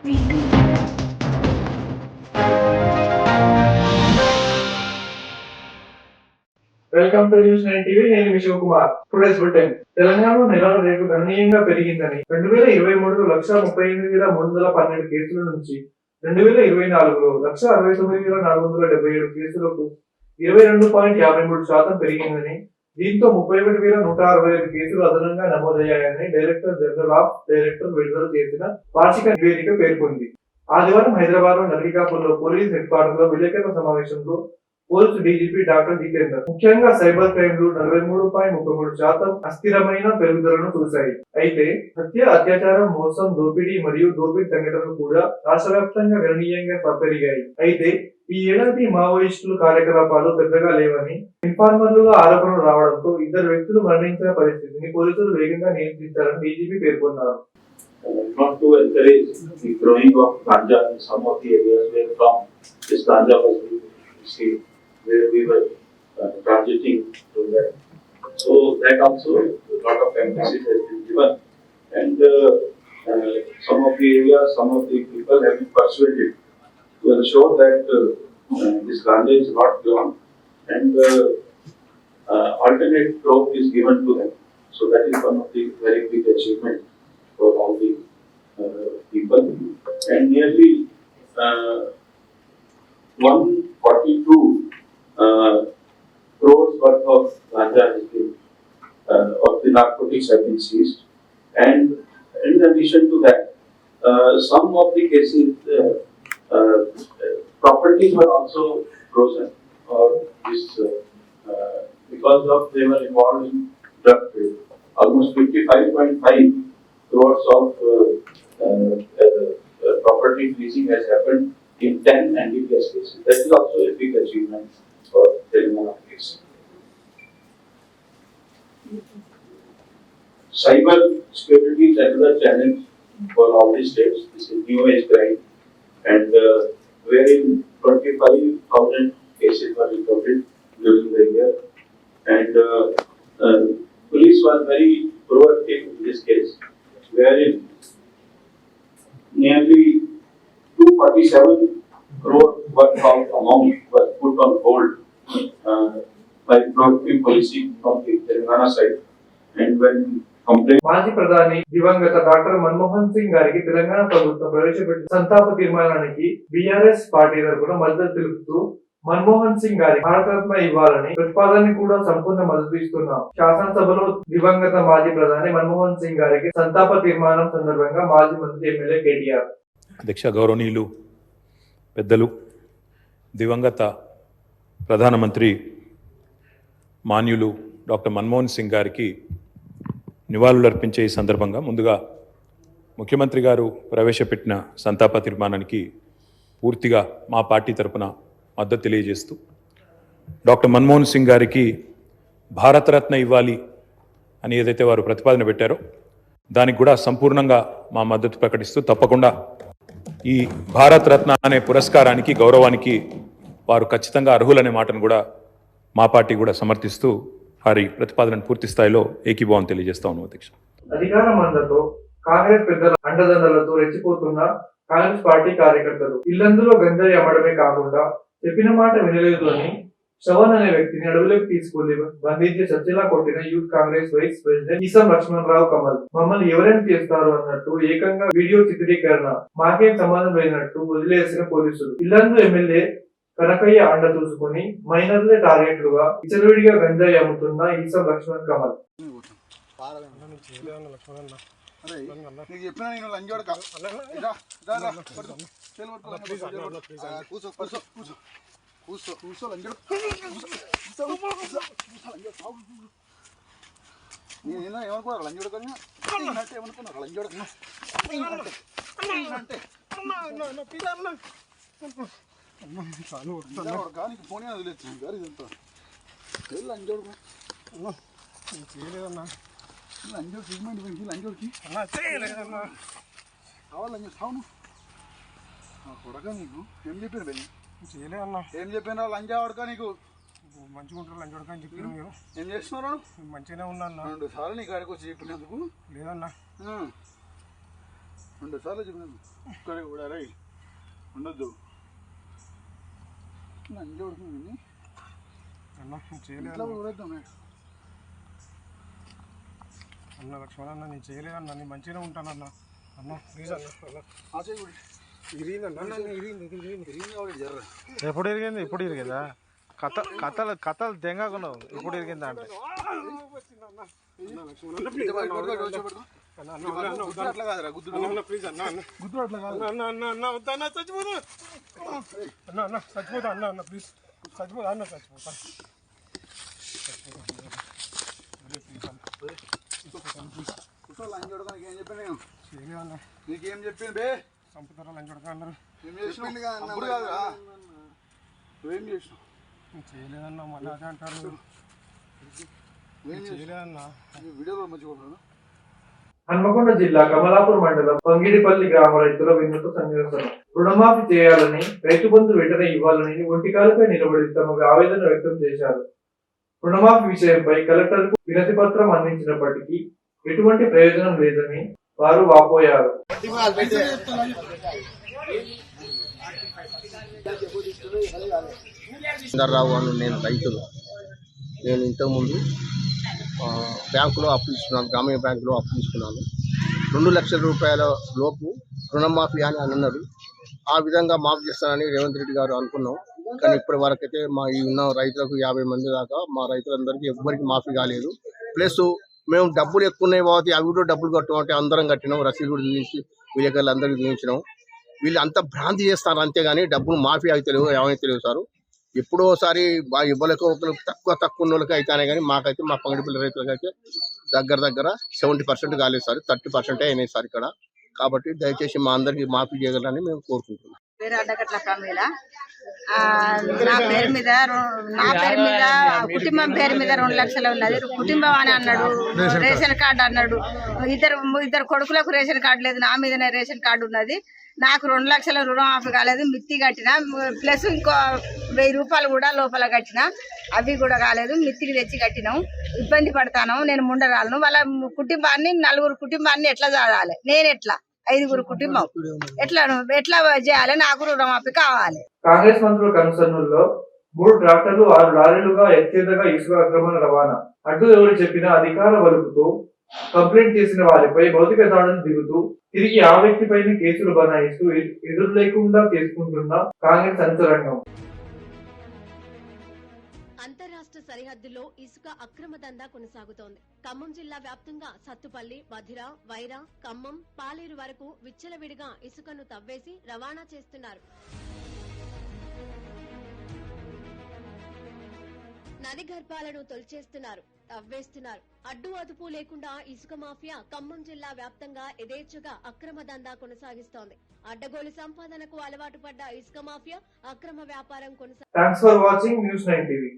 Welcome to news 9 TV. నేను మీ Shivakumar. Today's bulletin. తెలంగాణలో నెలల రేటు గణనీయంగా పెరిగిందని 2023లో 138,312 కేసుల నుంచి 2024లో 169,477 కేసులకు 22.53% పెరిగిందని, దీంతో 31,165 కేసులు అదనంగా నమోదయ్యాయని డైరెక్టర్ జనరల్ ఆఫ్ డైరెక్టర్ విడుదల చేసిన వార్షిక నివేదిక పేర్కొంది. ఆదివారం హైదరాబాద్ లో నర్సీపూర్లో పోలీస్ హెడ్ క్వార్టర్ లో విలేకరుల సమావేశంలో పోలీసు డీజీపీ డాక్టర్ జితేందర్ ముఖ్యంగా సైబర్ క్రైమ్లు 43.33% అస్థిరమైన పెరుగుదలను చూశాయి. అయితే హత్య, అత్యాచారం, మోసం, దోపిడీ మరియు దోపిడీ సంఘటనలు కూడా రాష్ట్ర వ్యాప్తంగా గణనీయంగా పెరిగాయి. అయితే ఈ ఏడాది మావోయిస్టుల కార్యకలాపాలు పెద్దగా లేవని, ఇన్ఫార్మర్లుగా ఆరోపణలు రావడంతో 2 వ్యక్తులు మరణించిన పరిస్థితిని పోలీసులు వేగంగా నియంత్రించారని డీజీపీ పేర్కొన్నారు. Not to encourage the growing of ganja in some of the areas where from this ganja was being received, where we were transiting to that. So that also a lot of emphasis has been given, and some of the areas, some of the people have been persuaded to ensure that this ganja is not gone, and alternate crop is given to them. So that is one of the very big achievements for all the people, and nearly 142 crores worth of ganja has been, of the narcotics have been seized, and in addition to that, some of the cases properties were also frozen, or this because of they were involved in drug trade. Almost 55.5 crores of property freezing has happened in 10 NDPS cases. That is also a big achievement for Telangana case. Cyber security is another challenge for all the states. This is new age crime, and wherein 25,000 cases were reported during the year, and police was very proactive in this case, wherein nearly 247 crore worth of amount was put on hold by proactive policing from the Telangana side, and when మాజీ ప్రధాని దివంగత doctor Manmohan Singh గారికి తెలంగాణ ప్రభుత్వం ప్రవేశపెట్టిన సంతాప తీర్మానానికి BRS party తరఫున మద్దతు తెలుపుతూ మన్మోహన్ సింగ్ గారికి భారతరత్న ఇవ్వాలని ప్రతిపాదనని కూడా సంపూర్ణ మద్దతు ఇస్తున్నాం. శాసనసభలో దివంగత మాజీ ప్రధాని మన్మోహన్ సింగ్ గారికి సంతాప తీర్మానం సందర్భంగా మాజీ మంత్రి ఎమ్మెల్యే కేటీఆర్. అధ్యక్ష, గౌరవనీయులు పెద్దలు, దివంగత ప్రధానమంత్రి మాన్యులు డాక్టర్ మన్మోహన్ సింగ్ గారికి నివాళులర్పించే ఈ సందర్భంగా ముందుగా ముఖ్యమంత్రి గారు ప్రవేశపెట్టిన సంతాప తీర్మానానికి పూర్తిగా మా పార్టీ తరపున మద్దతు తెలియజేస్తూ, డాక్టర్ మన్మోహన్ సింగ్ గారికి భారతరత్న ఇవ్వాలి అని ఏదైతే వారు ప్రతిపాదన పెట్టారో దానికి కూడా సంపూర్ణంగా మా మద్దతు ప్రకటిస్తూ, తప్పకుండా ఈ భారతరత్న అనే పురస్కారానికి, గౌరవానికి వారు ఖచ్చితంగా అర్హులనే మాటను కూడా మా పార్టీ కూడా సమర్థిస్తూ వారి ప్రతిపాదనను పూర్తి స్థాయిలో ఏకీభావం తెలియజేస్తా ఉన్నాం. అధ్యక్ష, అధికార మందతో కాంగ్రెస్ పెద్దల అండదండలతో రెచ్చిపోతున్న కాంగ్రెస్ పార్టీ కార్యకర్తలు ఇల్లందులో గంజాయి అమ్మడమే కాకుండా చెప్పిన మాట వినలేదు అని శ్రవణ్ అనే వ్యక్తిని అడవులకు తీసుకుని బంధించి చర్చలా కొట్టిన యూత్ కాంగ్రెస్ వైస్ ప్రెసిడెంట్ ఈసం లక్ష్మణరావు కమల్ మమ్మల్ని ఎవరేం చేస్తారు అన్నట్టు ఏకంగా వీడియో చిత్రీకరణ మాకేం సంబంధం లేనట్టు వదిలేసిన పోలీసులు. ఇల్లందు ఎమ్మెల్యే కనకయ్య అండ చూసుకుని మైనర్లే టార్గెట్లుగా విచలవిడిగా గంజాయి అమ్ముతున్న ఈసం లక్ష్మణ్ కమల్. నేనేమనుకున్నా లంజోడకన్నా ఏమనుకున్నా లంజోడక నీకు ఫోన్ వదిలేదు గారు ఇదంతా లంజోడుకు చేయలేదన్నా. లంజోడు ట్రీట్మెంట్ పెంచి లంజోడికి కావాలని సావును కొడక నీకు ఏం చెప్పాను బెల్లి చేయలేదన్నా. ఏం చెప్పాను లంజా వాడక నీకు మంచిగా ఉంటారు లంజోడక అని చెప్పారు. మీరు ఏం చేస్తున్నారు? మంచిగానే ఉన్నా 2 సార్లు నీ కాడికి వచ్చి చెప్పినందుకు లేదన్నా. 2 సార్లు చెప్పినాను ఇక్కడ కూడా రై ఉండొద్దు లంజా ఉడుకుని అన్న చేయలేదు ఇట్లా ఊరేద్దాం అన్న లక్ష్మణ అన్న నేను చేయలేదన్న నేను మంచిగానే ఉంటానన్న అన్న ప్లీజ్ అన్న అన్న ఆశయ కూడా ఇరిగిందన్న జర్ర ఎప్పుడు ఇరిగింది ఇప్పుడు ఇరిగిందా కథలు దెంగకున్నావు ఇప్పుడు ఇరిగిందా అంటే అట్లా కాదురా గుద్దుడు ప్లీజ్ అన్న అన్న గుద్దుడు అట్లా కాదు అన్న అన్న అన్న వద్దన్న చచ్చిపోతా అన్న అన్న చచ్చిపోతా అన్న అన్న ప్లీజ్ చచ్చిపోతా అన్న చచ్చిపోతా లంచ్ చూడడానికి ఏం చెప్పాను నేను చేయలేదన్న నీకేం చెప్పింది బే చంపుతారా లంచ్ ఉడక అన్నారు ఏం చేసినావు అప్పుడు కాదురా నువ్వేం చేసినావు చేయలేదన్న మళ్ళీ అదే అంటారు నువ్వేం చేసినావు చేయలేదన్న వీడియోలో మంచిగా హన్మకొండ జిల్లా కమలాపూర్ మండలం పంగిడిపల్లి గ్రామ రైతుల వినూత్న సంఘర్షణ రుణమాఫీ చేయాలని రైతు బంధు వెంటనే ఇవ్వాలని ఒంటికాలపై నిలబడి తమ ఆవేదన వ్యక్తం చేశారు. రుణమాఫీ విషయంపై కలెక్టర్కు వినతి పత్రం అందించినప్పటికీ ఎటువంటి ప్రయోజనం లేదని వారు వాపోయారు. రావు అని నేను రైతులు. నేను ఇంతకుముందు బ్యాంకులో అప్పు తీసుకున్నాను, గ్రామీణ బ్యాంకులో అప్పు తీసుకున్నాను. 2 లక్షల రూపాయల లోపు రుణమాఫీ అని అన్నారు. ఆ విధంగా మాఫీ చేస్తానని రేవంత్ రెడ్డి గారు అనుకున్నాం. కానీ ఇప్పటి వరకైతే మా ఈ ఉన్న రైతులకు 50 మంది దాకా మా రైతులందరికీ ఎవ్వరికి మాఫీ కాలేదు. ప్లస్ మేము డబ్బులు ఎక్కువ ఉన్నాయి కాబట్టి అవి కూడా డబ్బులు కట్టమంటే అందరం కట్టినాం, రసీదు కూడా చూపించి విలేకరులు అందరికీ చూపించినాం. వీళ్ళు అంతా భ్రాంతి చేస్తారు అంతేగాని డబ్బులు మాఫీ అయితే తెలియదు, ఏమైతే తెలియదు సార్. ఎప్పుడోసారి ఇవ్వలేక ఒకరికి తక్కువ ఉన్న వాళ్ళకి అయితేనే కానీ మాకైతే మా పంగిడిపల్లి రైతులకి అయితే దగ్గర 70% కాలేదు సార్, 30% అయినాయి సార్ ఇక్కడ. కాబట్టి దయచేసి మా అందరికి మాఫీ చేయగలరని మేము కోరుకుంటున్నాం. అడ్డగట్ల ప్రమీల నా పేరు మీద కుటుంబం పేరు మీద 2 లక్షలు ఉన్నది. కుటుంబం అని అన్నాడు, రేషన్ కార్డు అన్నాడు. ఇద్దరు కొడుకులకు రేషన్ కార్డు లేదు, నా మీదనే రేషన్ కార్డు ఉన్నది. నాకు 2 లక్షల రుణమాఫీ కాలేదు. మిత్తి కట్టిన ప్లస్ ఇంకో 1000 రూపాయలు కూడా లోపల కట్టిన, అవి కూడా కాలేదు. మిత్తికి తెచ్చి కట్టినాం. ఇబ్బంది పడతాను నేను, ముండరాలను. వాళ్ళ కుటుంబాన్ని 4 కుటుంబాన్ని ఎట్లా చదవాలి, నేను ఎట్లా 5 కుటుంబం ఎట్లా చేయాలి? నాకు రుణమాఫీ కావాలి. కాంగ్రెస్ మంత్రుల కన్సర్నుల్లో 3 ట్రాక్టర్లు 6 లారీలుగా ఎచ్చేతగా ఇసుక అక్రమ రవాణా. అడ్డు ఎవరు చెప్పినా అధికార వలుపుతూ కంప్లైంట్ చేసిన వారిపై భౌతిక దాడులు దిగుతూ తిరిగి ఆ వ్యక్తిపైన కేసులు బనాయిస్తూ ఎదురు లేకుండా చేసుకుంటున్న కాంగ్రెస్ అంతరంగం. అంతర్రాష్ట్ర సరిహద్దుల్లో ఇసుక అక్రమ దందా కొనసాగుతోంది. ఖమ్మం జిల్లా వ్యాప్తంగా సత్తుపల్లి, బధిర, వైరా, ఖమ్మం, పాలేరు వరకు విచ్చలవిడిగా ఇసుకను తవ్వేసి రవాణా చేస్తున్నారు. నది గర్భాలను తొలిచేస్తున్నారు, తవ్వేస్తున్నారు. అడ్డు అదుపు లేకుండా ఇసుక మాఫియా ఖమ్మం జిల్లా వ్యాప్తంగా యథేచ్ఛగా అక్రమ దందా కొనసాగిస్తోంది. అడ్డగోలు సంపాదనకు అలవాటు పడ్డ ఇసుక మాఫియా అక్రమ వ్యాపారం కొనసాగుతోంది. Thanks for watching news 9 TV.